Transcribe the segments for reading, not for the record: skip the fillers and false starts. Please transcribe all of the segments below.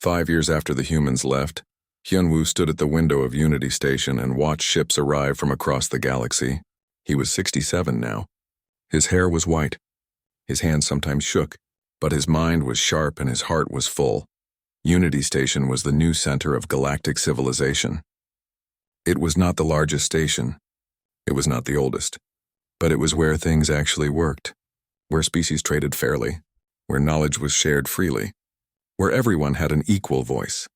5 years after the humans left, Hyunwoo stood at the window of Unity Station and watched ships arrive from across the galaxy. He was 67 now. His hair was white. His hands sometimes shook, but his mind was sharp and his heart was full. Unity Station was the new center of galactic civilization. It was not the largest station. It was not the oldest. But it was where things actually worked, where species traded fairly, where knowledge was shared freely, where everyone had an equal voice.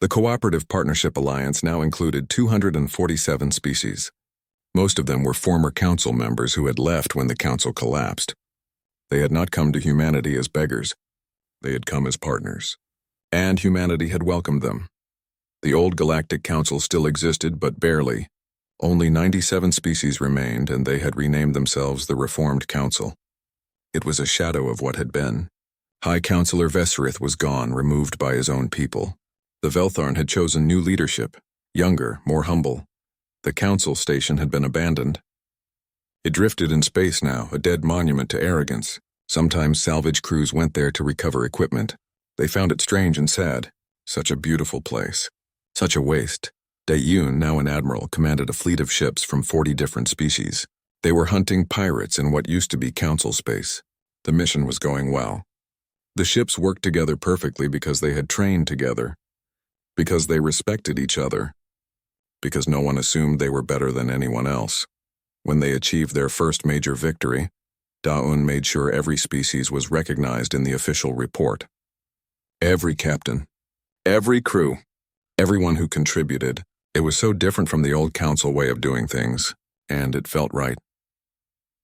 The Cooperative Partnership Alliance now included 247 species. Most of them were former council members who had left when the council collapsed. They had not come to humanity as beggars. They had come as partners. And humanity had welcomed them. The old Galactic Council still existed, but barely. Only 97 species remained, and they had renamed themselves the Reformed Council. It was a shadow of what had been. High Counselor Vesrith was gone, removed by his own people. The Veltharn had chosen new leadership, younger, more humble. The council station had been abandoned. It drifted in space now, a dead monument to arrogance. Sometimes salvage crews went there to recover equipment. They found it strange and sad. Such a beautiful place. Such a waste. Dae-Yoon, now an admiral, commanded a fleet of ships from 40 different species. They were hunting pirates in what used to be council space. The mission was going well. The ships worked together perfectly because they had trained together, because they respected each other, because no one assumed they were better than anyone else. When they achieved their first major victory, Da-Un made sure every species was recognized in the official report. Every captain, every crew, everyone who contributed. It was so different from the old council way of doing things, and it felt right.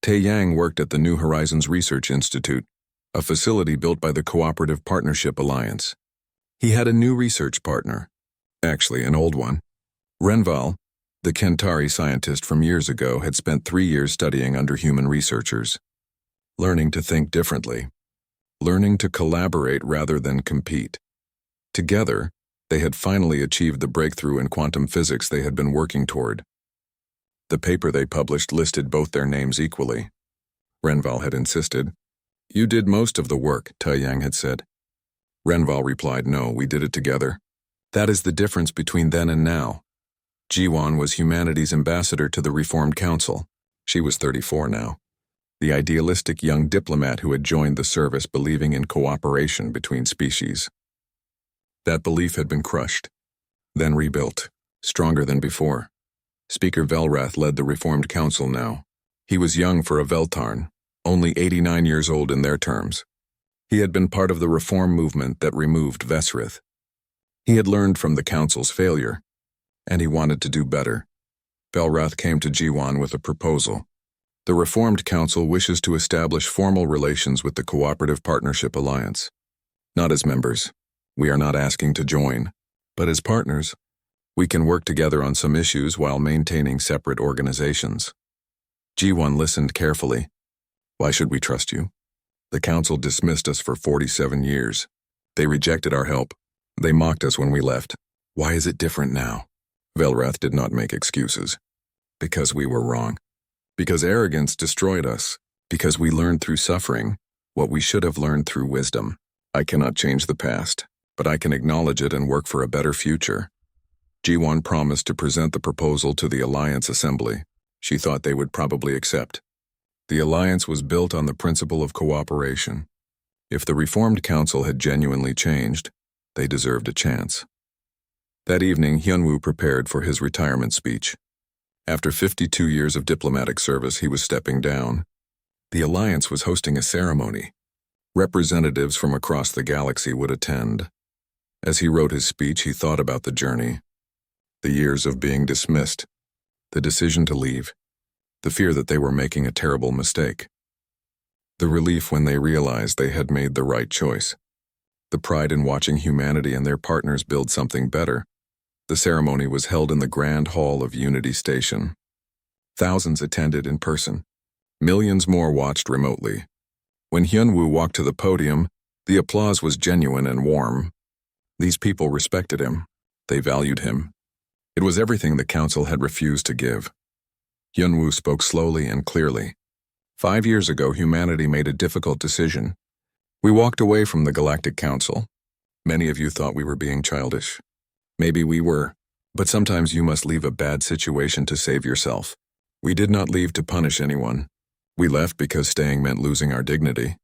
Tae-Yang worked at the New Horizons Research Institute, a facility built by the Cooperative Partnership Alliance. He had a new research partner, actually an old one. Renval, the Kentari scientist from years ago, had spent 3 years studying under human researchers, learning to think differently, learning to collaborate rather than compete. Together, they had finally achieved the breakthrough in quantum physics they had been working toward. The paper they published listed both their names equally. Renval had insisted. "You did most of the work," Tae-Yang had said. Renval replied, "No, we did it together. That is the difference between then and now." Jiwon was humanity's ambassador to the Reformed Council. She was 34 now. The idealistic young diplomat who had joined the service believing in cooperation between species. That belief had been crushed, then rebuilt, stronger than before. Speaker Velrath led the Reformed Council now. He was young for a Veltarn, only 89 years old in their terms. He had been part of the reform movement that removed Vesrith. He had learned from the Council's failure, and he wanted to do better. Velrath came to Jiwon with a proposal. The Reformed Council wishes to establish formal relations with the Cooperative Partnership Alliance. Not as members. We are not asking to join, but as partners, we can work together on some issues while maintaining separate organizations. Jiwon listened carefully. Why should we trust you? The council dismissed us for 47 years. They rejected our help. They mocked us when we left. Why is it different now? Velrath did not make excuses. Because we were wrong. Because arrogance destroyed us. Because we learned through suffering what we should have learned through wisdom. I cannot change the past, but I can acknowledge it and work for a better future. Jiwon promised to present the proposal to the Alliance Assembly. She thought they would probably accept. The Alliance was built on the principle of cooperation. If the Reformed Council had genuinely changed, they deserved a chance. That evening, Hyunwoo prepared for his retirement speech. After 52 years of diplomatic service, he was stepping down. The Alliance was hosting a ceremony. Representatives from across the galaxy would attend. As he wrote his speech, he thought about the journey, the years of being dismissed, the decision to leave, the fear that they were making a terrible mistake, the relief when they realized they had made the right choice, the pride in watching humanity and their partners build something better. The ceremony was held in the Grand Hall of Unity Station. Thousands attended in person. Millions more watched remotely. When Hyunwoo walked to the podium, the applause was genuine and warm. These people respected him. They valued him. It was everything the council had refused to give. Hyunwoo spoke slowly and clearly. 5 years ago, humanity made a difficult decision. We walked away from the Galactic Council. Many of you thought we were being childish. Maybe we were, but sometimes you must leave a bad situation to save yourself. We did not leave to punish anyone. We left because staying meant losing our dignity.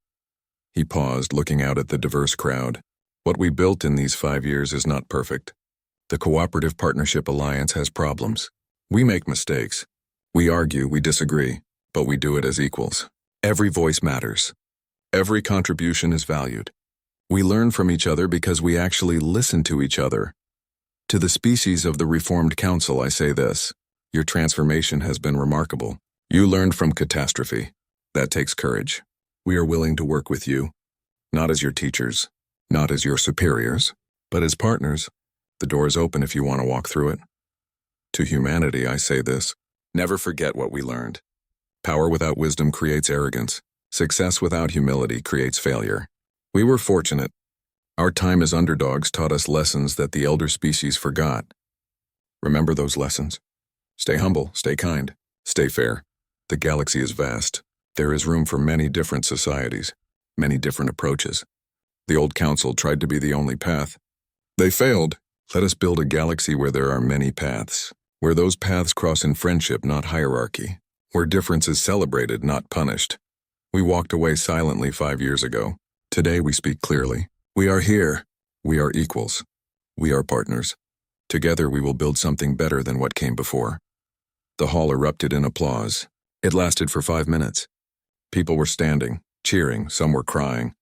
He paused, looking out at the diverse crowd. What we built in these 5 years is not perfect. The Cooperative Partnership Alliance has problems. We make mistakes. We argue, we disagree, but we do it as equals. Every voice matters. Every contribution is valued. We learn from each other because we actually listen to each other. To the species of the Reformed Council, I say this: your transformation has been remarkable. You learned from catastrophe. That takes courage. We are willing to work with you, not as your teachers, not as your superiors, but as partners. The door is open if you want to walk through it. To humanity, I say this: never forget what we learned. Power without wisdom creates arrogance. Success without humility creates failure. We were fortunate. Our time as underdogs taught us lessons that the elder species forgot. Remember those lessons? Stay humble, stay kind, stay fair. The galaxy is vast. There is room for many different societies, many different approaches. The old council tried to be the only path. They failed. Let us build a galaxy where there are many paths, where those paths cross in friendship, not hierarchy, where difference is celebrated, not punished. We walked away silently 5 years ago. Today we speak clearly. We are here. We are equals. We are partners. Together we will build something better than what came before. The hall erupted in applause. It lasted for 5 minutes. People were standing, cheering, some were crying.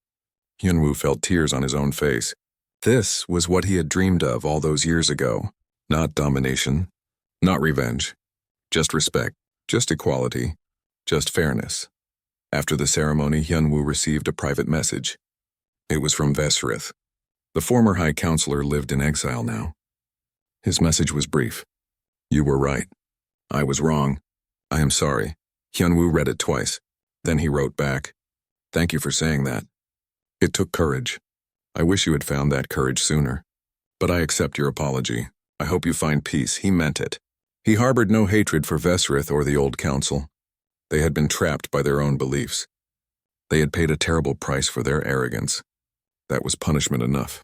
Hyunwoo felt tears on his own face. This was what he had dreamed of all those years ago. Not domination, not revenge. Just respect, just equality, just fairness. After the ceremony, Hyunwoo received a private message. It was from Vesrith. The former High Counselor lived in exile now. His message was brief. You were right. I was wrong. I am sorry. Hyunwoo read it twice. Then he wrote back, "Thank you for saying that. It took courage. I wish you had found that courage sooner. But I accept your apology. I hope you find peace." He meant it. He harbored no hatred for Vesrith or the old council. They had been trapped by their own beliefs. They had paid a terrible price for their arrogance. That was punishment enough.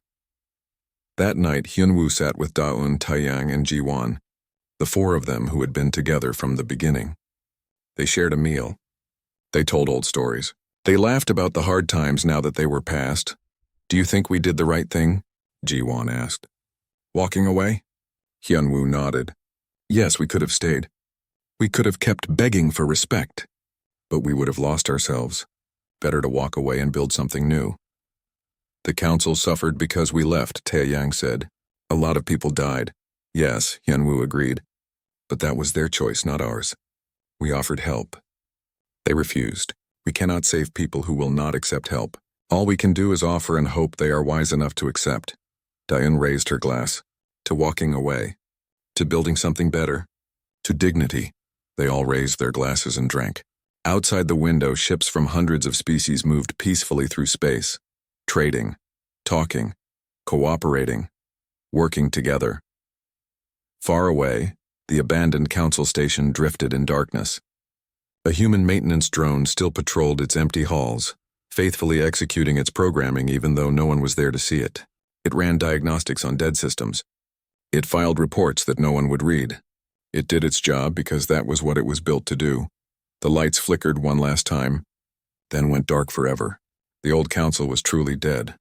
That night, Hyunwoo sat with Daeun, Taeyang, and Jiwon, the 4 of them who had been together from the beginning. They shared a meal. They told old stories. They laughed about the hard times now that they were past. "Do you think we did the right thing?" Jiwon asked. "Walking away?" Hyunwoo nodded. "Yes, we could have stayed. We could have kept begging for respect. But we would have lost ourselves. Better to walk away and build something new." "The council suffered because we left," Taeyang said. "A lot of people died." "Yes," Hyunwoo agreed. "But that was their choice, not ours. We offered help. They refused. We cannot save people who will not accept help. All we can do is offer and hope they are wise enough to accept." Daeun raised her glass. "To walking away. To building something better. To dignity." They all raised their glasses and drank. Outside the window, ships from hundreds of species moved peacefully through space, trading, talking, cooperating, working together. Far away, the abandoned council station drifted in darkness. A human maintenance drone still patrolled its empty halls, faithfully executing its programming even though no one was there to see it. It ran diagnostics on dead systems. It filed reports that no one would read. It did its job because that was what it was built to do. The lights flickered one last time, then went dark forever. The old council was truly dead.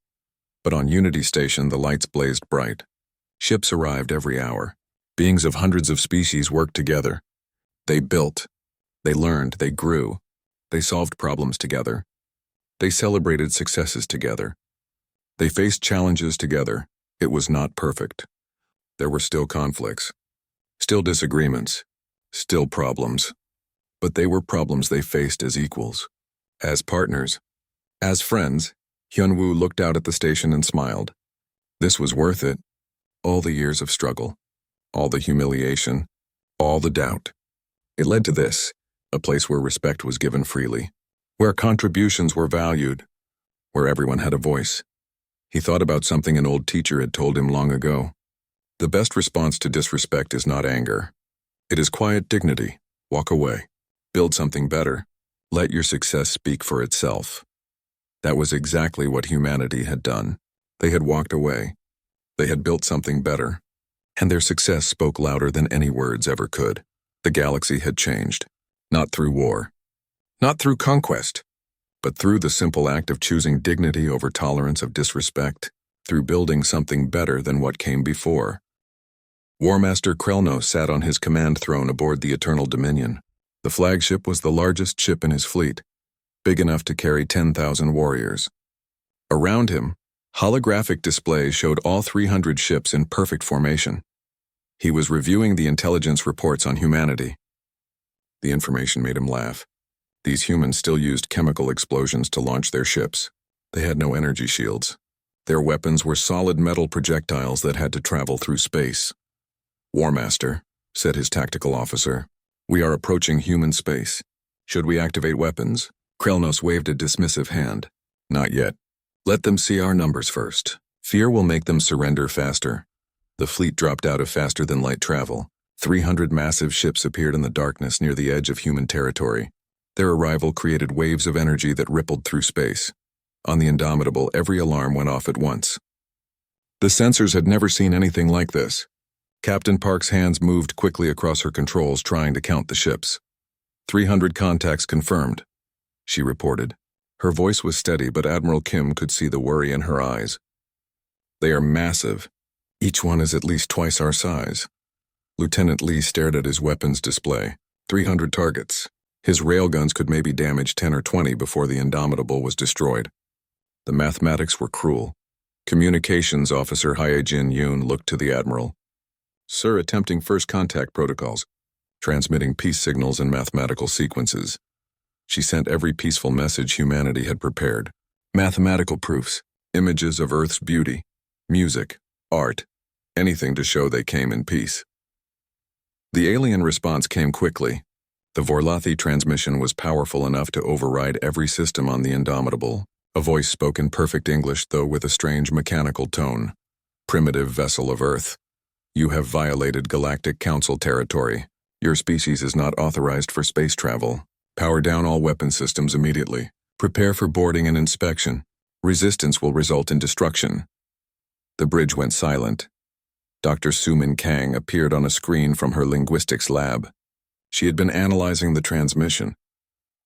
But on Unity Station, the lights blazed bright. Ships arrived every hour. Beings of hundreds of species worked together. They built. They learned. They grew. They solved problems together. They celebrated successes together. They faced challenges together. It was not perfect. There were still conflicts, still disagreements, still problems. But they were problems they faced as equals, as partners, as friends. Hyunwoo looked out at the station and smiled. This was worth it. All the years of struggle, all the humiliation, all the doubt. It led to this, a place where respect was given freely, where contributions were valued, where everyone had a voice. He thought about something an old teacher had told him long ago. The best response to disrespect is not anger. It is quiet dignity. Walk away. Build something better. Let your success speak for itself. That was exactly what humanity had done. They had walked away. They had built something better. And their success spoke louder than any words ever could. The galaxy had changed. Not through war. Not through conquest. But through the simple act of choosing dignity over tolerance of disrespect. Through building something better than what came before. Warmaster Krelno sat on his command throne aboard the Eternal Dominion. The flagship was the largest ship in his fleet, big enough to carry 10,000 warriors. Around him, holographic displays showed all 300 ships in perfect formation. He was reviewing the intelligence reports on humanity. The information made him laugh. These humans still used chemical explosions to launch their ships. They had no energy shields. Their weapons were solid metal projectiles that had to travel through space. "Warmaster," said his tactical officer, "we are approaching human space. Should we activate weapons?" Krelnos waved a dismissive hand. "Not yet. Let them see our numbers first. Fear will make them surrender faster." The fleet dropped out of faster-than-light travel. 300 massive ships appeared in the darkness near the edge of human territory. Their arrival created waves of energy that rippled through space. On the Indomitable, every alarm went off at once. The sensors had never seen anything like this. Captain Park's hands moved quickly across her controls, trying to count the ships. 300 contacts confirmed, she reported. Her voice was steady, but Admiral Kim could see the worry in her eyes. "They are massive. Each one is at least twice our size." Lieutenant Lee stared at his weapons display. 300 targets. His railguns could maybe damage 10 or 20 before the Indomitable was destroyed. The mathematics were cruel. Communications Officer Hyejin Yoon looked to the Admiral. "Sir, attempting first contact protocols, transmitting peace signals in mathematical sequences." She sent every peaceful message humanity had prepared. Mathematical proofs, images of Earth's beauty, music, art, anything to show they came in peace. The alien response came quickly. The Vorlathi transmission was powerful enough to override every system on the Indomitable. A voice spoke in perfect English, though with a strange mechanical tone. "Primitive vessel of Earth. You have violated Galactic Council territory. Your species is not authorized for space travel. Power down all weapon systems immediately. Prepare for boarding and inspection. Resistance will result in destruction." The bridge went silent. Dr. Sumin Kang appeared on a screen from her linguistics lab. She had been analyzing the transmission.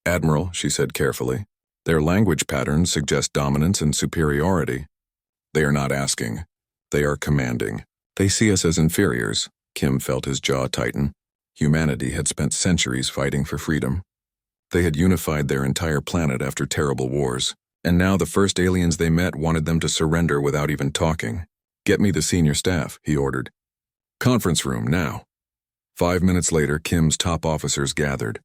"Admiral," she said carefully, "their language patterns suggest dominance and superiority. They are not asking. They are commanding. They see us as inferiors." Kim felt his jaw tighten. Humanity had spent centuries fighting for freedom. They had unified their entire planet after terrible wars, and now the first aliens they met wanted them to surrender without even talking. "Get me the senior staff," he ordered. "Conference room, now." 5 minutes later, Kim's top officers gathered.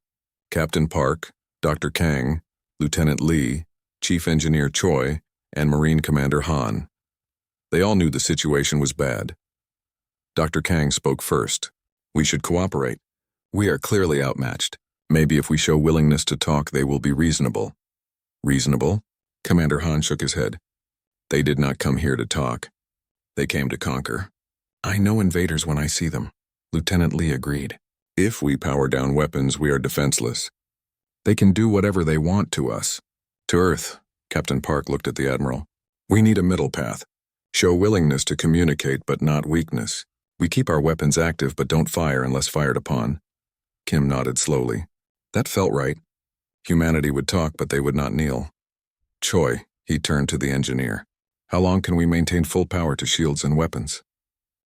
Captain Park, Dr. Kang, Lieutenant Lee, Chief Engineer Choi, and Marine Commander Han. They all knew the situation was bad. Dr. Kang spoke first. "We should cooperate. We are clearly outmatched. Maybe if we show willingness to talk, they will be reasonable." "Reasonable?" Commander Han shook his head. "They did not come here to talk. They came to conquer." "I know invaders when I see them," Lieutenant Lee agreed. "If we power down weapons, we are defenseless. They can do whatever they want to us." "To Earth," Captain Park looked at the Admiral. "We need a middle path. Show willingness to communicate, but not weakness. We keep our weapons active, but don't fire unless fired upon." Kim nodded slowly. That felt right. Humanity would talk, but they would not kneel. "Choi," he turned to the engineer. "How long can we maintain full power to shields and weapons?"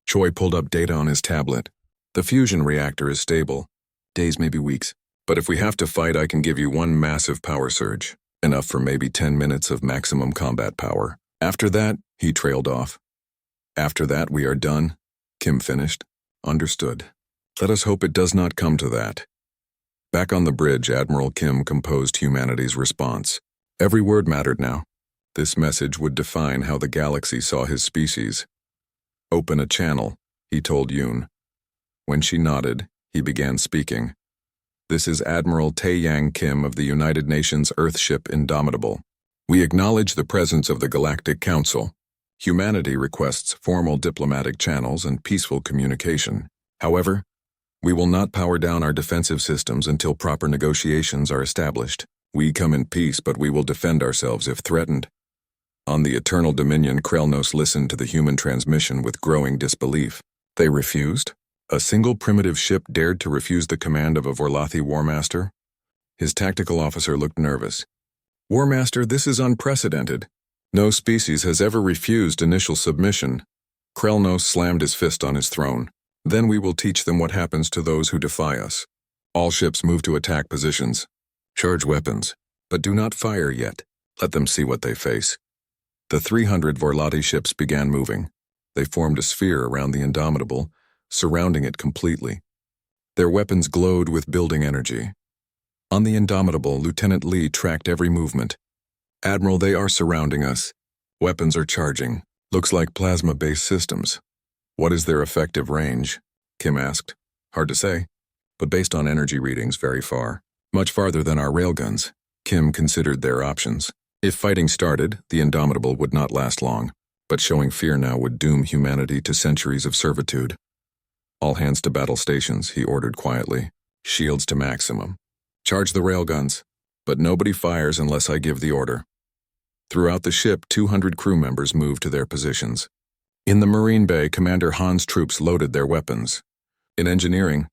Choi pulled up data on his tablet. "The fusion reactor is stable. Days, maybe weeks. But if we have to fight, I can give you one massive power surge. Enough for maybe 10 minutes of maximum combat power. After that," he trailed off. "After that, we are done," Kim finished. "Understood. Let us hope it does not come to that." Back on the bridge, Admiral Kim composed humanity's response. Every word mattered now. This message would define how the galaxy saw his species. "Open a channel," he told Yoon. When she nodded, he began speaking. "This is Admiral Tae-Yang Kim of the United Nations Earthship Indomitable. We acknowledge the presence of the Galactic Council. Humanity requests formal diplomatic channels and peaceful communication. However, we will not power down our defensive systems until proper negotiations are established. We come in peace, but we will defend ourselves if threatened." On the Eternal Dominion, Krelnos listened to the human transmission with growing disbelief. They refused? A single primitive ship dared to refuse the command of a Vorlathi Warmaster? His tactical officer looked nervous. Warmaster, this is unprecedented. No species has ever refused initial submission. Krelnos slammed his fist on his throne. Then we will teach them what happens to those who defy us. All ships move to attack positions. Charge weapons, but do not fire yet. Let them see what they face. The 300 Vorlathi ships began moving. They formed a sphere around the Indomitable, surrounding it completely. Their weapons glowed with building energy. On the Indomitable, Lieutenant Lee tracked every movement. Admiral, they are surrounding us. Weapons are charging. Looks like plasma-based systems. What is their effective range? Kim asked. Hard to say, but based on energy readings, very far. Much farther than our railguns. Kim considered their options. If fighting started, the Indomitable would not last long, but showing fear now would doom humanity to centuries of servitude. All hands to battle stations, he ordered quietly. Shields to maximum. Charge the railguns, but nobody fires unless I give the order. Throughout the ship, 200 crew members moved to their positions. In the Marine Bay, Commander Han's troops loaded their weapons. In engineering,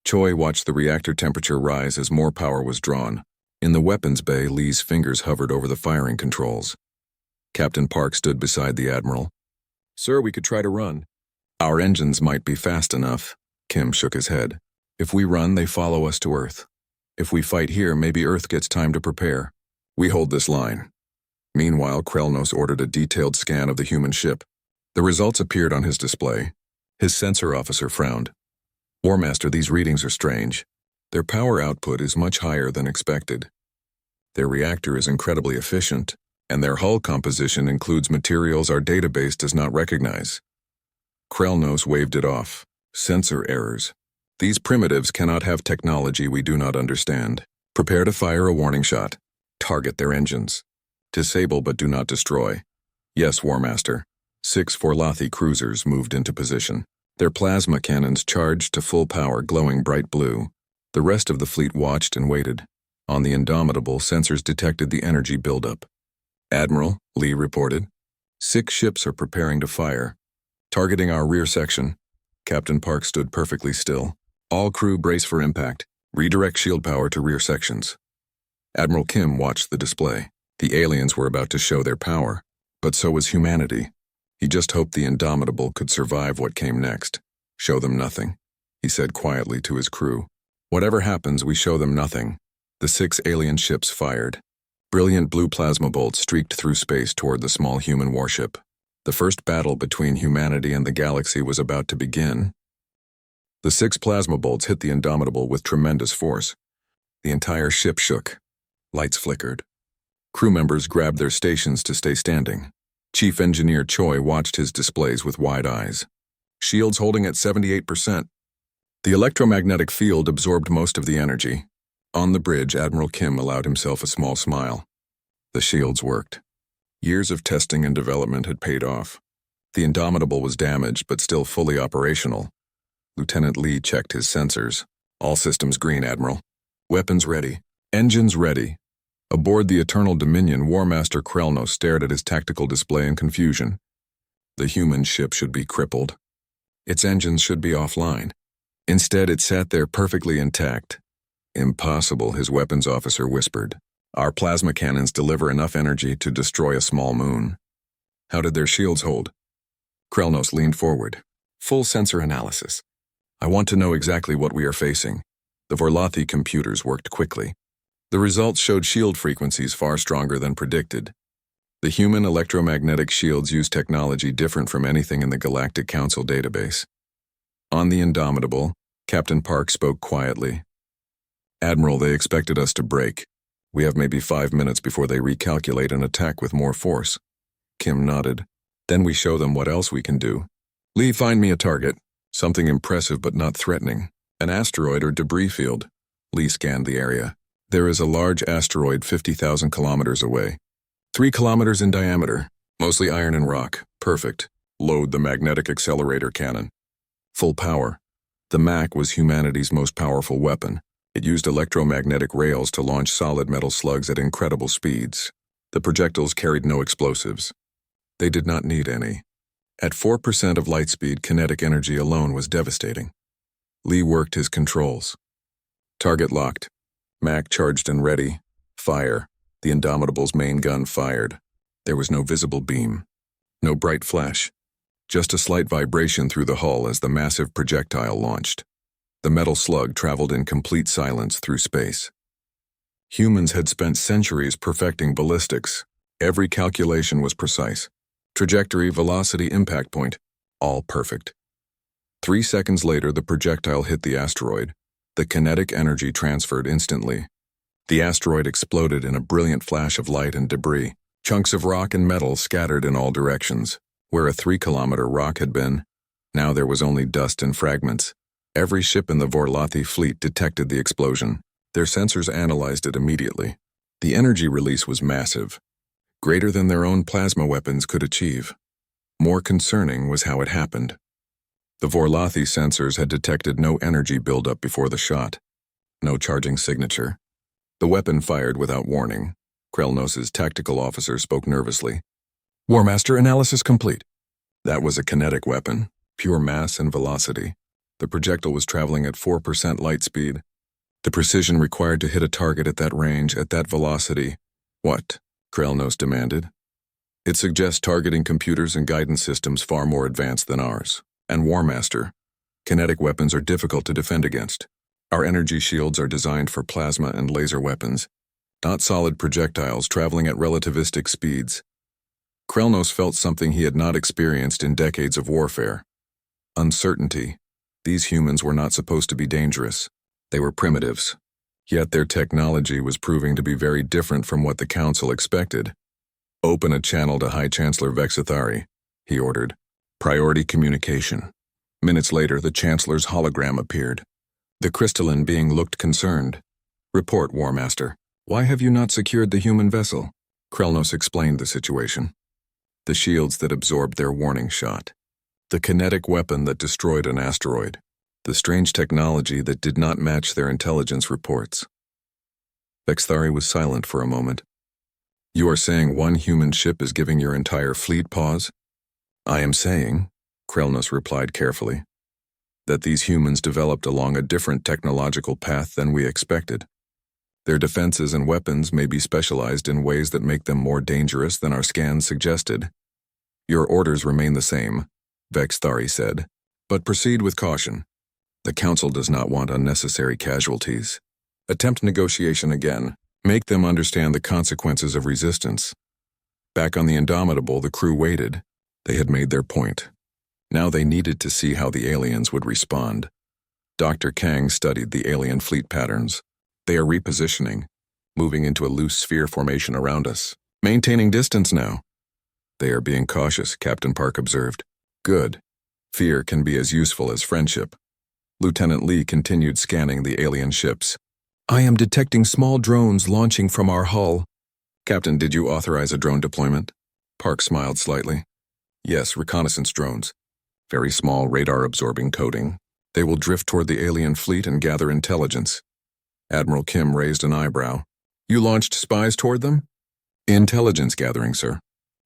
Choi watched the reactor temperature rise as more power was drawn. In the weapons bay, Lee's fingers hovered over the firing controls. Captain Park stood beside the Admiral. Sir, we could try to run. Our engines might be fast enough. Kim shook his head. If we run, they follow us to Earth. If we fight here, maybe Earth gets time to prepare. We hold this line. Meanwhile, Krelnos ordered a detailed scan of the human ship. The results appeared on his display. His sensor officer frowned. Warmaster, these readings are strange. Their power output is much higher than expected. Their reactor is incredibly efficient, and their hull composition includes materials our database does not recognize. Krelnos waved it off. Sensor errors. These primitives cannot have technology we do not understand. Prepare to fire a warning shot. Target their engines. Disable but do not destroy. Yes, Warmaster. 6 Vorlathi cruisers moved into position. Their plasma cannons charged to full power, glowing bright blue. The rest of the fleet watched and waited. On the Indomitable, sensors detected the energy buildup. Admiral, Lee reported. 6 ships are preparing to fire. Targeting our rear section. Captain Park stood perfectly still. All crew brace for impact. Redirect shield power to rear sections. Admiral Kim watched the display. The aliens were about to show their power, but so was humanity. He just hoped the Indomitable could survive what came next. Show them nothing, he said quietly to his crew. Whatever happens, we show them nothing. The 6 alien ships fired. Brilliant blue plasma bolts streaked through space toward the small human warship. The first battle between humanity and the galaxy was about to begin. The 6 plasma bolts hit the Indomitable with tremendous force. The entire ship shook. Lights flickered. Crew members grabbed their stations to stay standing. Chief Engineer Choi watched his displays with wide eyes. Shields holding at 78%. The electromagnetic field absorbed most of the energy. On the bridge, Admiral Kim allowed himself a small smile. The shields worked. Years of testing and development had paid off. The Indomitable was damaged, but still fully operational. Lieutenant Lee checked his sensors. All systems green, Admiral. Weapons ready. Engines ready. Aboard the Eternal Dominion, Warmaster Krelnos stared at his tactical display in confusion. The human ship should be crippled. Its engines should be offline. Instead, it sat there perfectly intact. Impossible, his weapons officer whispered. Our plasma cannons deliver enough energy to destroy a small moon. How did their shields hold? Krelnos leaned forward. Full sensor analysis. I want to know exactly what we are facing. The Vorlathi computers worked quickly. The results showed shield frequencies far stronger than predicted. The human electromagnetic shields use technology different from anything in the Galactic Council database. On the Indomitable, Captain Park spoke quietly. Admiral, they expected us to break. We have maybe 5 minutes before they recalculate and attack with more force. Kim nodded. Then we show them what else we can do. Lee, find me a target. Something impressive but not threatening. An asteroid or debris field. Lee scanned the area. There is a large asteroid 50,000 kilometers away. 3 kilometers in diameter. Mostly iron and rock. Perfect. Load the magnetic accelerator cannon. Full power. The MAC was humanity's most powerful weapon. It used electromagnetic rails to launch solid metal slugs at incredible speeds. The projectiles carried no explosives. They did not need any. At 4% of light speed, kinetic energy alone was devastating. Lee worked his controls. Target locked. Mac charged and ready. Fire. The Indomitable's main gun fired. There was no visible beam. No bright flash. Just a slight vibration through the hull as the massive projectile launched. The metal slug traveled in complete silence through space. Humans had spent centuries perfecting ballistics. Every calculation was precise. Trajectory, velocity, impact point, all perfect. 3 seconds later, the projectile hit the asteroid. The kinetic energy transferred instantly. The asteroid exploded in a brilliant flash of light and debris. Chunks of rock and metal scattered in all directions. Where a 3-kilometer rock had been, now there was only dust and fragments. Every ship in the Vorlathi fleet detected the explosion. Their sensors analyzed it immediately. The energy release was massive, greater than their own plasma weapons could achieve. More concerning was how it happened. The Vorlathi sensors had detected no energy buildup before the shot. No charging signature. The weapon fired without warning. Krelnos' tactical officer spoke nervously. War Master, analysis complete. That was a kinetic weapon, pure mass and velocity. The projectile was traveling at 4% light speed. The precision required to hit a target at that range, at that velocity. What? Krelnos demanded. It suggests targeting computers and guidance systems far more advanced than ours. And War Master, kinetic weapons are difficult to defend against. Our energy shields are designed for plasma and laser weapons, not solid projectiles traveling at relativistic speeds. Krelnos felt something he had not experienced in decades of warfare. Uncertainty. These humans were not supposed to be dangerous. They were primitives. Yet their technology was proving to be very different from what the Council expected. Open a channel to High Chancellor Vexithari, he ordered. Priority communication. Minutes later, the Chancellor's hologram appeared. The crystalline being looked concerned. Report, War Master. Why have you not secured the human vessel? Krelnos explained the situation. The shields that absorbed their warning shot. The kinetic weapon that destroyed an asteroid. The strange technology that did not match their intelligence reports. Vexithari was silent for a moment. You are saying one human ship is giving your entire fleet pause? I am saying, Krelnos replied carefully, that these humans developed along a different technological path than we expected. Their defenses and weapons may be specialized in ways that make them more dangerous than our scans suggested. Your orders remain the same, Vexithari said, but proceed with caution. The Council does not want unnecessary casualties. Attempt negotiation again. Make them understand the consequences of resistance. Back on the Indomitable, the crew waited. They had made their point. Now they needed to see how the aliens would respond. Dr. Kang studied the alien fleet patterns. They are repositioning, moving into a loose sphere formation around us. Maintaining distance now. They are being cautious, Captain Park observed. Good. Fear can be as useful as friendship. Lieutenant Lee continued scanning the alien ships. I am detecting small drones launching from our hull. Captain, did you authorize a drone deployment? Park smiled slightly. Yes, reconnaissance drones. Very small radar-absorbing coating. They will drift toward the alien fleet and gather intelligence. Admiral Kim raised an eyebrow. You launched spies toward them? Intelligence gathering, sir.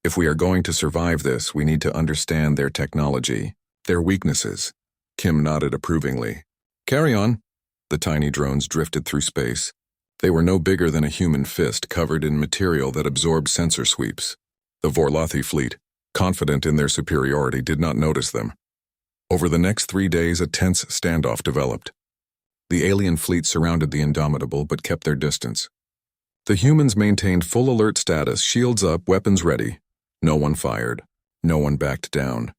If we are going to survive this, we need to understand their technology, their weaknesses. Kim nodded approvingly. Carry on. The tiny drones drifted through space. They were no bigger than a human fist covered in material that absorbed sensor sweeps. The Vorlathi fleet, confident in their superiority, did not notice them. Over the next 3 days, a tense standoff developed. The alien fleet surrounded the Indomitable but kept their distance. The humans maintained full alert status, shields up, weapons ready. No one fired. No one backed down.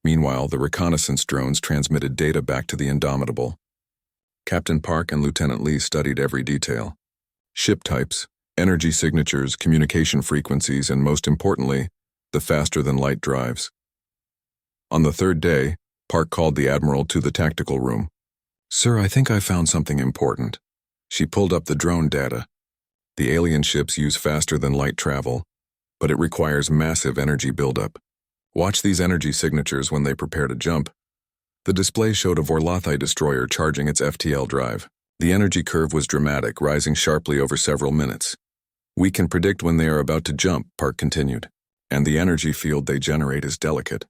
Meanwhile, the reconnaissance drones transmitted data back to the Indomitable. Captain Park and Lieutenant Lee studied every detail. Ship types, energy signatures, communication frequencies, and most importantly, the faster-than-light drives. On the 3rd day, Park called the Admiral to the tactical room. Sir, I think I found something important. She pulled up the drone data. The alien ships use faster-than-light travel, but it requires massive energy buildup. Watch these energy signatures when they prepare to jump. The display showed a Vorlathi destroyer charging its FTL drive. The energy curve was dramatic, rising sharply over several minutes. We can predict when they are about to jump, Park continued. and the energy field they generate is delicate,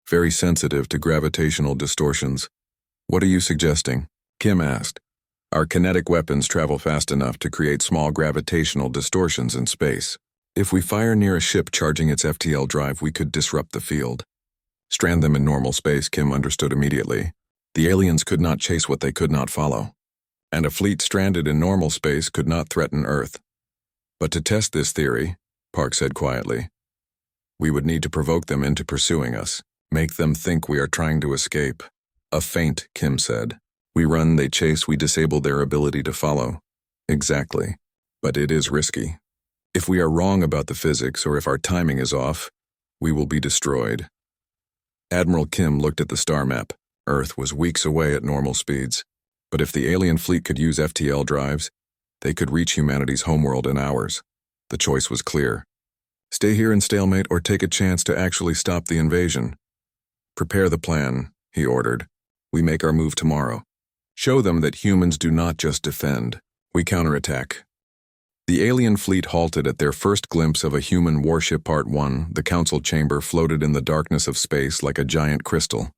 very sensitive to gravitational distortions. What are you suggesting? Kim asked. Our kinetic weapons travel fast enough to create small gravitational distortions in space. If we fire near a ship charging its FTL drive, we could disrupt the field. Strand them in normal space, Kim understood immediately. The aliens could not chase what they could not follow. And a fleet stranded in normal space could not threaten Earth. But to test this theory, Park said quietly, we would need to provoke them into pursuing us, make them think we are trying to escape. A feint, Kim said. We run, they chase, we disable their ability to follow. Exactly. But it is risky. If we are wrong about the physics or if our timing is off, we will be destroyed. Admiral Kim looked at the star map. Earth was weeks away at normal speeds. But if the alien fleet could use FTL drives, they could reach humanity's homeworld in hours. The choice was clear. Stay here in stalemate or take a chance to actually stop the invasion. Prepare the plan, he ordered. We make our move tomorrow. Show them that humans do not just defend, we counterattack. The alien fleet halted at their first glimpse of a human warship. Part 1, the council chamber floated in the darkness of space like a giant crystal.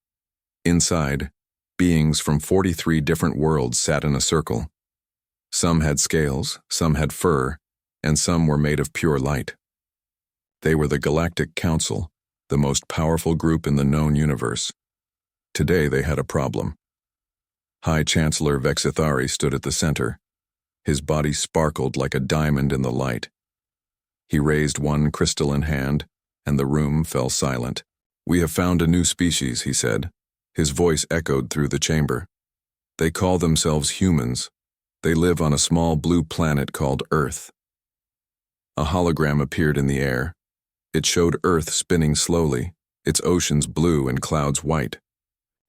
Inside, beings from 43 different worlds sat in a circle. Some had scales, some had fur, and some were made of pure light. They were the Galactic Council, the most powerful group in the known universe. Today they had a problem. High Chancellor Vexithari stood at the center. His body sparkled like a diamond in the light. He raised one crystalline hand, and the room fell silent. We have found a new species, he said. His voice echoed through the chamber. They call themselves humans. They live on a small blue planet called Earth. A hologram appeared in the air. It showed Earth spinning slowly, its oceans blue and clouds white.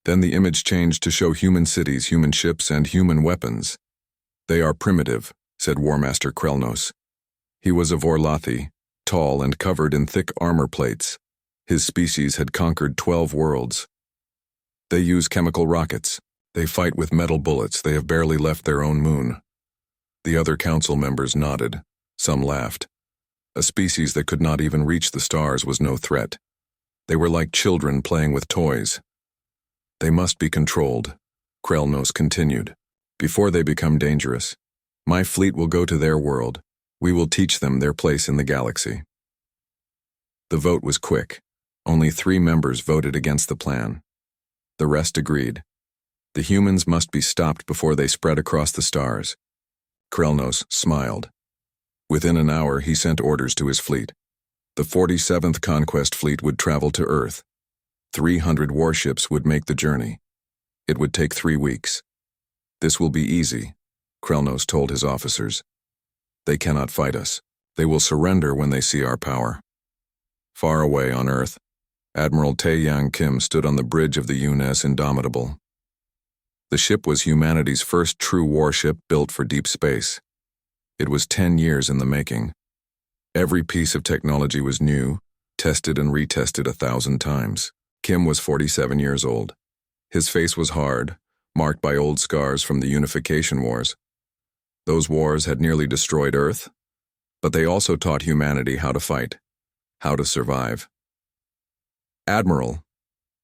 Then the image changed to show human cities, human ships, and human weapons. They are primitive, said War Master Krelnos. He was of Orlathi, tall and covered in thick armor plates. His species had conquered 12 worlds. They use chemical rockets. They fight with metal bullets. They have barely left their own moon. The other council members nodded. Some laughed. A species that could not even reach the stars was no threat. They were like children playing with toys. They must be controlled, Krelnos continued, before they become dangerous. My fleet will go to their world. We will teach them their place in the galaxy. The vote was quick. Only 3 members voted against the plan. The rest agreed. The humans must be stopped before they spread across the stars. Krelnos smiled. Within an hour, he sent orders to his fleet. The 47th Conquest Fleet would travel to Earth. 300 warships would make the journey. It would take 3 weeks. This will be easy, Krelnos told his officers. They cannot fight us. They will surrender when they see our power. Far away on Earth, Admiral Taeyang Kim stood on the bridge of the UNS Indomitable. The ship was humanity's first true warship built for deep space. It was 10 years in the making. Every piece of technology was new, tested and retested 1,000 times. Kim was 47 years old. His face was hard, marked by old scars from the Unification Wars. Those wars had nearly destroyed Earth, but they also taught humanity how to fight, how to survive. Admiral,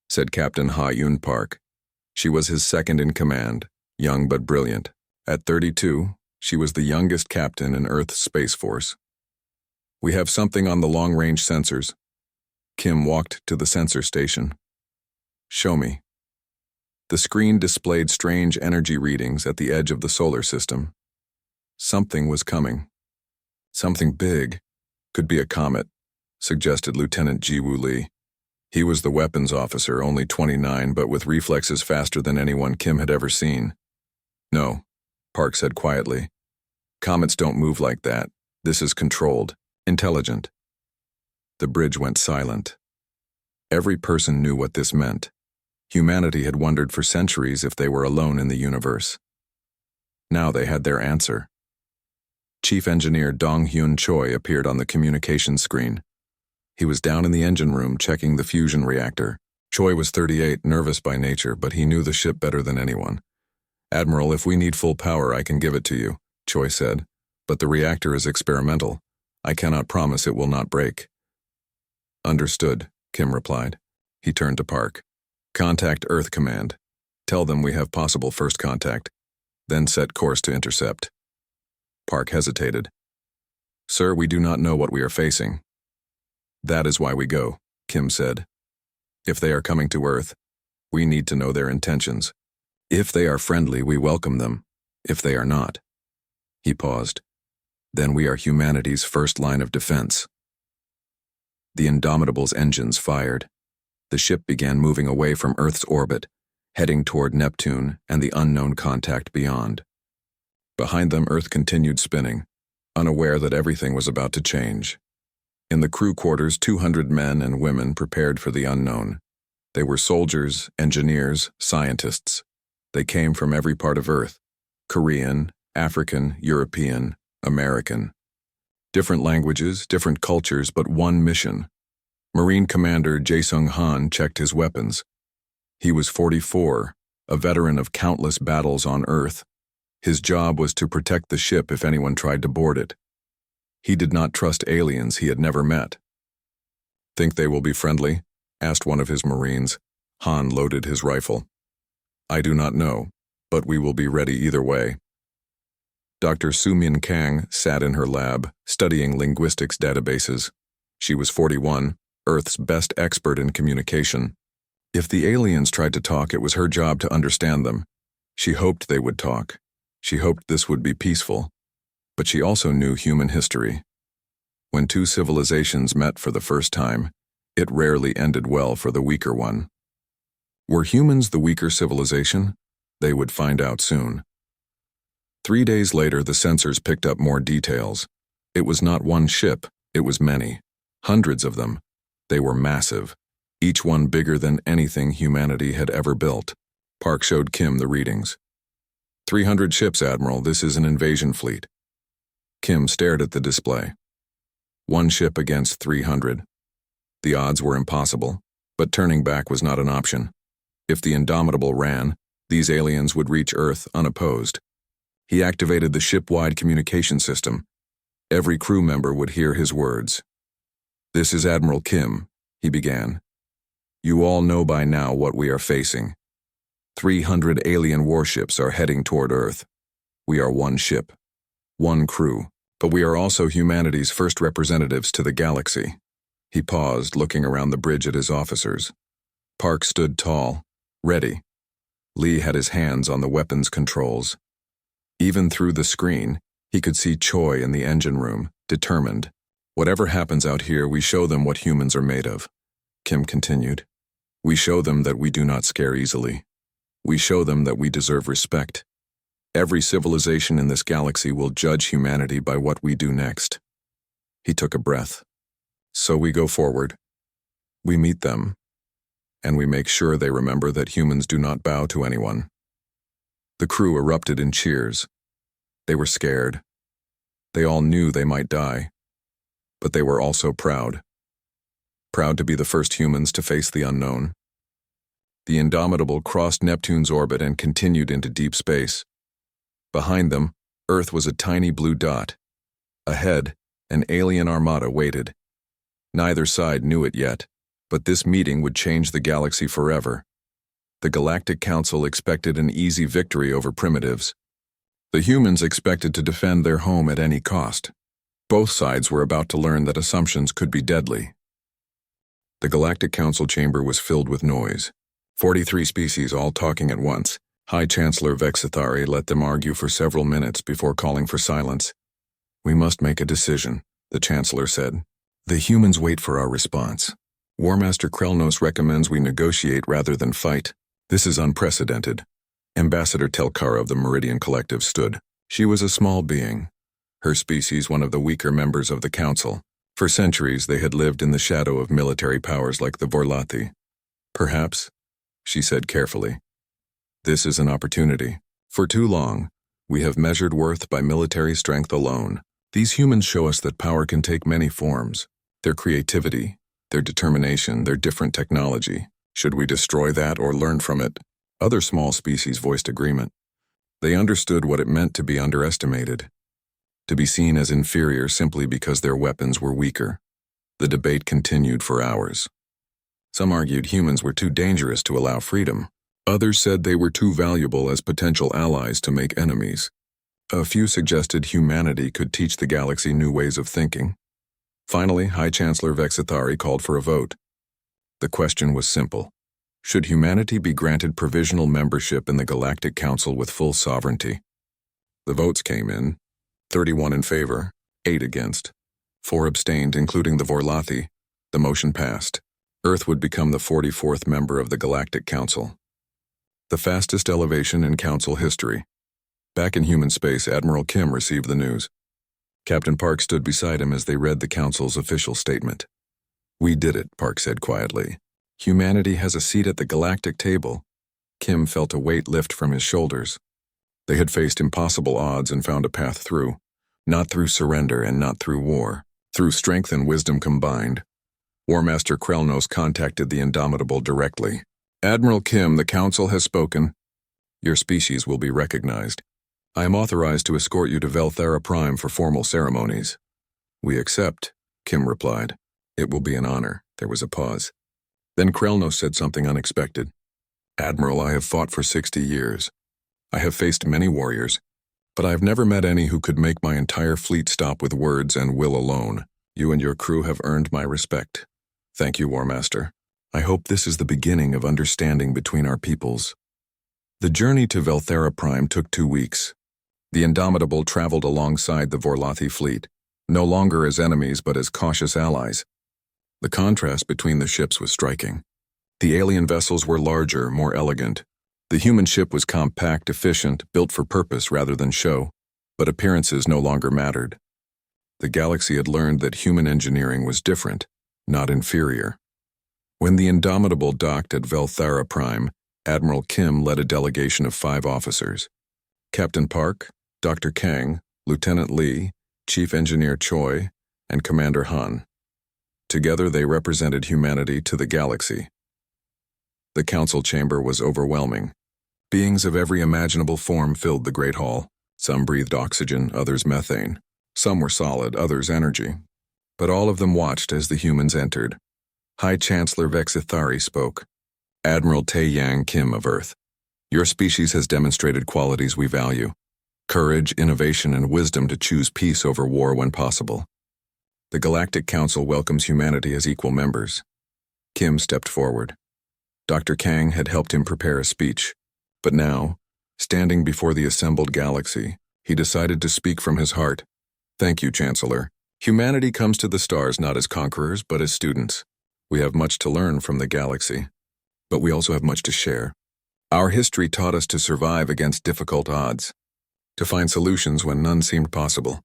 said Captain Ha Yun Park. She was his second in command, young but brilliant. At 32, she was the youngest captain in Earth's Space Force. We have something on the long-range sensors. Kim walked to the sensor station. Show me. The screen displayed strange energy readings at the edge of the solar system. Something was coming. Something big. Could be a comet, suggested Lieutenant Jiwoo Lee. He was the weapons officer, only 29, but with reflexes faster than anyone Kim had ever seen. No, Park said quietly. Comets don't move like that. This is controlled, intelligent. The bridge went silent. Every person knew what this meant. Humanity had wondered for centuries if they were alone in the universe. Now they had their answer. Chief Engineer Dong Hyun Choi appeared on the communications screen. He was down in the engine room checking the fusion reactor. Choi was 38, nervous by nature, but he knew the ship better than anyone. Admiral, if we need full power, I can give it to you, Choi said. But the reactor is experimental. I cannot promise it will not break. Understood, Kim replied. He turned to Park. Contact Earth Command. Tell them we have possible first contact. Then set course to intercept. Park hesitated. Sir, we do not know what we are facing. That is why we go, Kim said. If they are coming to Earth, we need to know their intentions. If they are friendly, we welcome them. If they are not. He paused. Then we are humanity's first line of defense. The Indomitable's engines fired. The ship began moving away from Earth's orbit, heading toward Neptune and the unknown contact beyond. Behind them, Earth continued spinning, unaware that everything was about to change. In the crew quarters, 200 men and women prepared for the unknown. They were soldiers, engineers, scientists. They came from every part of Earth: Korean, African, European, American. Different languages, different cultures, but one mission. Marine Commander Jae-sung Han checked his weapons. He was 44, a veteran of countless battles on Earth. His job was to protect the ship if anyone tried to board it. He did not trust aliens he had never met. Think they will be friendly? Asked one of his Marines. Han loaded his rifle. I do not know, but we will be ready either way. Dr. Soo-min Kang sat in her lab, studying linguistics databases. She was 41, Earth's best expert in communication. If the aliens tried to talk, it was her job to understand them. She hoped they would talk. She hoped this would be peaceful. But she also knew human history. When two civilizations met for the first time, it rarely ended well for the weaker one. Were humans the weaker civilization? They would find out soon. 3 days later, the sensors picked up more details. It was not one ship, it was many. Hundreds of them. They were massive, each one bigger than anything humanity had ever built. Park showed Kim the readings. 300 ships, Admiral, this is an invasion fleet. Kim stared at the display. One ship against 300. The odds were impossible, but turning back was not an option. If the Indomitable ran, these aliens would reach Earth unopposed. He activated the ship-wide communication system. Every crew member would hear his words. This is Admiral Kim, he began. You all know by now what we are facing. 300 alien warships are heading toward Earth. We are one ship, one crew, but we are also humanity's first representatives to the galaxy. He paused, looking around the bridge at his officers. Park stood tall, ready. Lee had his hands on the weapons controls. Even through the screen, he could see Choi in the engine room, determined. Whatever happens out here, we show them what humans are made of. Kim continued. We show them that we do not scare easily. We show them that we deserve respect. Every civilization in this galaxy will judge humanity by what we do next. He took a breath. So we go forward. We meet them, and we make sure they remember that humans do not bow to anyone. The crew erupted in cheers. They were scared. They all knew they might die. But they were also proud. Proud to be the first humans to face the unknown. The Indomitable crossed Neptune's orbit and continued into deep space. Behind them, Earth was a tiny blue dot. Ahead, an alien armada waited. Neither side knew it yet, but this meeting would change the galaxy forever. The Galactic Council expected an easy victory over primitives. The humans expected to defend their home at any cost. Both sides were about to learn that assumptions could be deadly. The Galactic Council chamber was filled with noise. 43 species all talking at once. High Chancellor Vexithari let them argue for several minutes before calling for silence. We must make a decision, the Chancellor said. The humans wait for our response. War Master Krelnos recommends we negotiate rather than fight. This is unprecedented. Ambassador Telkara of the Meridian Collective stood. She was a small being. Her species one of the weaker members of the Council. For centuries they had lived in the shadow of military powers like the Vorlathi. Perhaps, she said carefully, this is an opportunity. For too long, we have measured worth by military strength alone. These humans show us that power can take many forms. Their creativity, their determination, their different technology. Should we destroy that or learn from it? Other small species voiced agreement. They understood what it meant to be underestimated, to be seen as inferior simply because their weapons were weaker. The debate continued for hours. Some argued humans were too dangerous to allow freedom. Others said they were too valuable as potential allies to make enemies. A few suggested humanity could teach the galaxy new ways of thinking. Finally, High Chancellor Vexithari called for a vote. The question was simple. Should humanity be granted provisional membership in the Galactic Council with full sovereignty? The votes came in. 31 in favor, 8 against. 4 abstained, including the Vorlathi. The motion passed. Earth would become the 44th member of the Galactic Council. The fastest elevation in Council history. Back in human space, Admiral Kim received the news. Captain Park stood beside him as they read the Council's official statement. "We did it," Park said quietly. "Humanity has a seat at the galactic table." Kim felt a weight lift from his shoulders. They had faced impossible odds and found a path through. Not through surrender and not through war. Through strength and wisdom combined. War Master Krelnos contacted the Indomitable directly. "Admiral Kim, the Council has spoken. Your species will be recognized. I am authorized to escort you to Velthera Prime for formal ceremonies." "We accept," Kim replied. "It will be an honor." There was a pause. Then Krelnos said something unexpected. "Admiral, I have fought for 60 years. I have faced many warriors, but I have never met any who could make my entire fleet stop with words and will alone. You and your crew have earned my respect. Thank you, War Master. I hope this is the beginning of understanding between our peoples." The journey to Velthera Prime took 2 weeks. The Indomitable traveled alongside the Vorlathi fleet, no longer as enemies but as cautious allies. The contrast between the ships was striking. The alien vessels were larger, more elegant. The human ship was compact, efficient, built for purpose rather than show, but appearances no longer mattered. The galaxy had learned that human engineering was different, not inferior. When the Indomitable docked at Velthera Prime, Admiral Kim led a delegation of 5 officers. Captain Park, Dr. Kang, Lieutenant Lee, Chief Engineer Choi, and Commander Han. Together they represented humanity to the galaxy. The council chamber was overwhelming. Beings of every imaginable form filled the great hall. Some breathed oxygen, others methane. Some were solid, others energy. But all of them watched as the humans entered. High Chancellor Vexithari spoke. "Admiral Tae-Yang Kim of Earth, your species has demonstrated qualities we value. Courage, innovation, and wisdom to choose peace over war when possible. The Galactic Council welcomes humanity as equal members." Kim stepped forward. Dr. Kang had helped him prepare a speech, but now, standing before the assembled galaxy, he decided to speak from his heart. "Thank you, Chancellor. Humanity comes to the stars not as conquerors, but as students. We have much to learn from the galaxy, but we also have much to share. Our history taught us to survive against difficult odds, to find solutions when none seemed possible,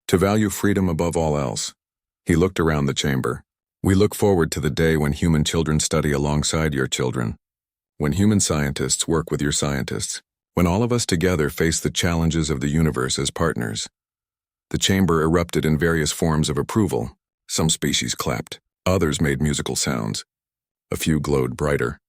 to value freedom above all else." He looked around the chamber. "We look forward to the day when human children study alongside your children, when human scientists work with your scientists, when all of us together face the challenges of the universe as partners." The chamber erupted in various forms of approval. Some species clapped, others made musical sounds. A few glowed brighter.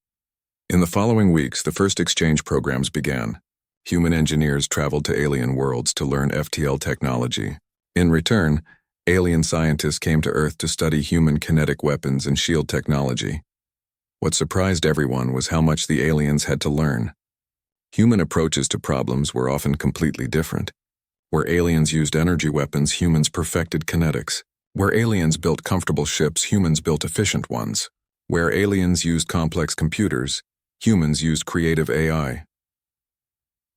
In the following weeks, the first exchange programs began. Human engineers traveled to alien worlds to learn FTL technology. In return, alien scientists came to Earth to study human kinetic weapons and shield technology. What surprised everyone was how much the aliens had to learn. Human approaches to problems were often completely different. Where aliens used energy weapons, humans perfected kinetics. Where aliens built comfortable ships, humans built efficient ones. Where aliens used complex computers, humans used creative AI.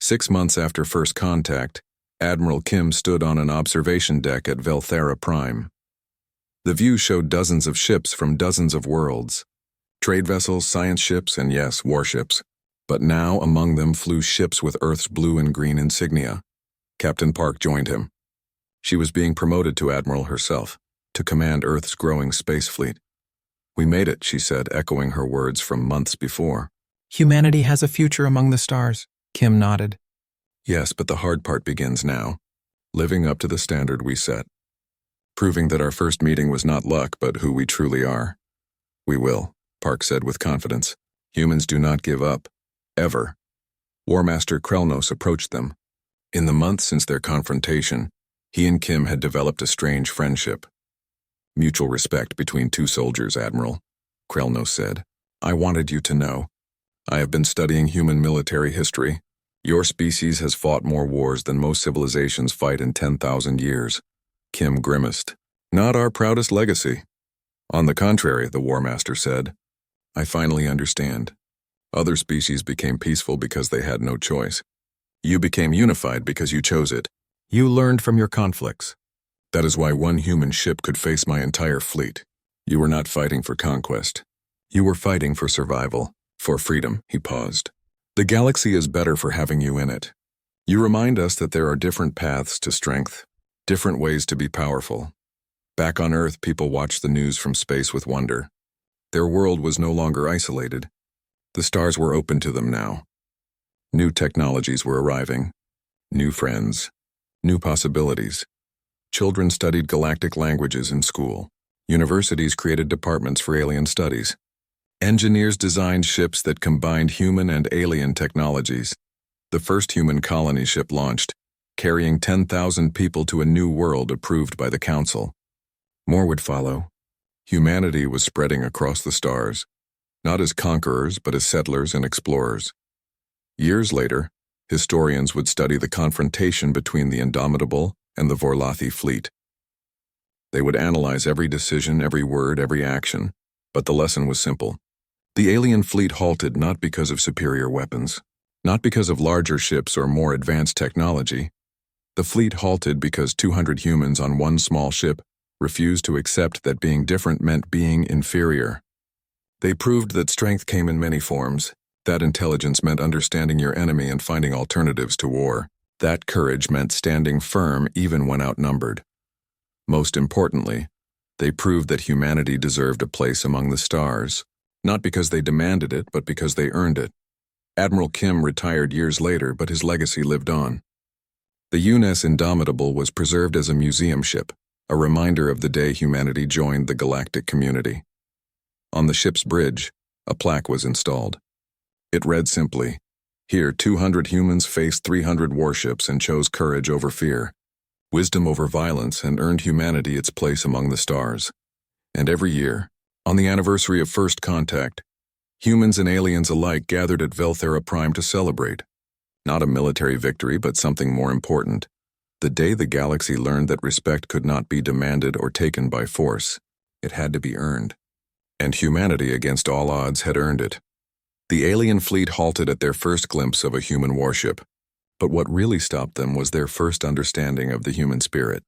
6 months after first contact, Admiral Kim stood on an observation deck at Velthera Prime. The view showed dozens of ships from dozens of worlds. Trade vessels, science ships, and yes, warships. But now among them flew ships with Earth's blue and green insignia. Captain Park joined him. She was being promoted to Admiral herself, to command Earth's growing space fleet. "We made it," she said, echoing her words from months before. "Humanity has a future among the stars," Kim nodded. "Yes, but the hard part begins now. Living up to the standard we set. Proving that our first meeting was not luck, but who we truly are." "We will," Park said with confidence. "Humans do not give up. Ever." War Master Krelnos approached them. In the months since their confrontation, he and Kim had developed a strange friendship. Mutual respect between two soldiers, Admiral, Krelno said. I wanted you to know. I have been studying human military history. Your species has fought more wars than most civilizations fight in 10,000 years. Kim grimaced. Not our proudest legacy. On the contrary, the War Master said. I finally understand. Other species became peaceful because they had no choice. You became unified because you chose it. You learned from your conflicts. That is why one human ship could face my entire fleet. You were not fighting for conquest. You were fighting for survival, for freedom. He paused. The galaxy is better for having you in it. You remind us that there are different paths to strength, different ways to be powerful. Back on Earth, people watched the news from space with wonder. Their world was no longer isolated. The stars were open to them now. New technologies were arriving. New friends. New possibilities. Children studied galactic languages in school. Universities created departments for alien studies. Engineers designed ships that combined human and alien technologies. The first human colony ship launched, carrying 10,000 people to a new world approved by the Council. More would follow. Humanity was spreading across the stars, not as conquerors but as settlers and explorers. Years later, historians would study the confrontation between the Indomitable and the Vorlathi fleet. They would analyze every decision, every word, every action, but the lesson was simple. The alien fleet halted not because of superior weapons, not because of larger ships or more advanced technology. The fleet halted because 200 humans on one small ship refused to accept that being different meant being inferior. They proved that strength came in many forms, that intelligence meant understanding your enemy and finding alternatives to war, that courage meant standing firm even when outnumbered. Most importantly, they proved that humanity deserved a place among the stars, not because they demanded it, but because they earned it. Admiral Kim retired years later, but his legacy lived on. The UNS Indomitable was preserved as a museum ship, a reminder of the day humanity joined the galactic community. On the ship's bridge, a plaque was installed. It read simply, "Here 200 humans faced 300 warships and chose courage over fear, wisdom over violence, and earned humanity its place among the stars." And every year, on the anniversary of first contact, humans and aliens alike gathered at Velthera Prime to celebrate. Not a military victory, but something more important. The day the galaxy learned that respect could not be demanded or taken by force. It had to be earned. And humanity, against all odds, had earned it. The alien fleet halted at their first glimpse of a human warship. But what really stopped them was their first understanding of the human spirit.